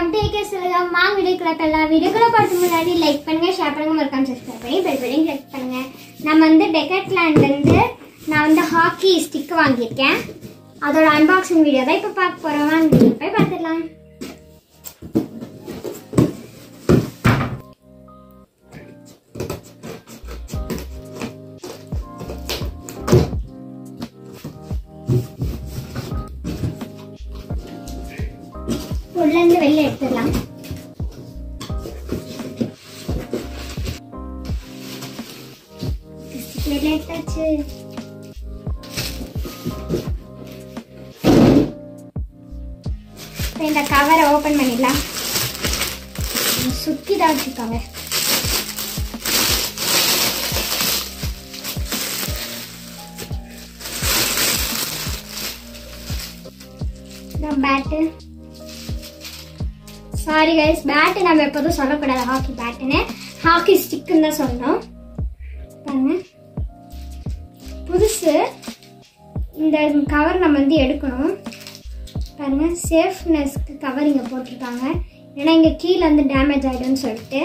Welcome to AKS உலகம். வாங்க வீடியோக்குள்ள போகலாம். வீடியோக்குள்ள பார்த்து முன்னாடி லைக் பண்ணுங்க, ஷேர் பண்ணுங்க, மறக்காம சப்ஸ்கிரைப் பண்ணி பெல் பட்டனை கிளிக் பண்ணுங்க. நம்ம வந்து டெக்கட்லாண்ட்ல இருந்து நான் வந்து ஹாக்கி ஸ்டிக் வாங்கியிருக்கேன். அதோட அன்பாக்சிங் வீடியோ தான் இப்போ பார்க்க போறோம். வாங்க வீடியோ போய் பார்த்துடலாம். உள்ள இருந்து வெளியே எடுத்துடலாம். வெளியே எடுத்தாச்சு. இந்த கவரை ஓபன் பண்ணிடலாம். சுத்தி தான் வச்சுக்கோங்க. பேட்டு, சாரி கைஸ், பேட்டு நம்ம எப்போதும் சொல்லக்கூடாது ஹாக்கி பேட்டுன்னு, ஹாக்கி ஸ்டிக்குன்னு தான் சொல்லணும். பாருங்க, புதுசு. இந்த கவர் நம்ம வந்து எடுக்கணும். பாருங்க, சேஃப்னஸ்க்கு கவர் இங்கே போட்டிருக்காங்க, ஏன்னா இங்கே கீழே வந்து டேமேஜ் ஆகிடும்னு சொல்லிட்டு.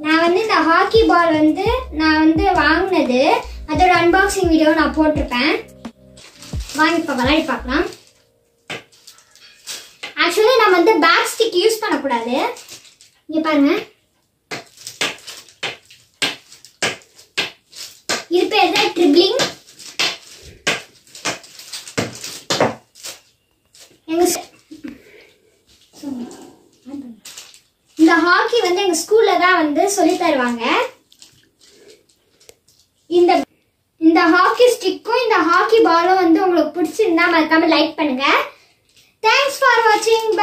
நான் வந்து இந்த ஹாக்கி பால் வந்து நான் வந்து வாங்கினது, அதோட அன்பாக்சிங் வீடியோ நான் போட்டிருப்பேன். வாங்கி இப்போ விளையாடி பார்க்கலாம். ஆக்சுவலி நம்ம வந்து பேக் ஸ்டிக் யூஸ் பண்ணக்கூடாது. இங்க பாருங்க, இது பேர் தான் ட்ரிப்ளிங். இந்த ஹாக்கி வந்து எங்க ஸ்கூல்ல தான் வந்து சொல்லி தருவாங்க. இந்த ஹாக்கி ஸ்டிக்கும் இந்த ஹாக்கி பாலும் வந்து உங்களுக்கு பிடிச்சிருந்தா மறக்காம லைக் பண்ணுங்க. Thanks for watching. Bye.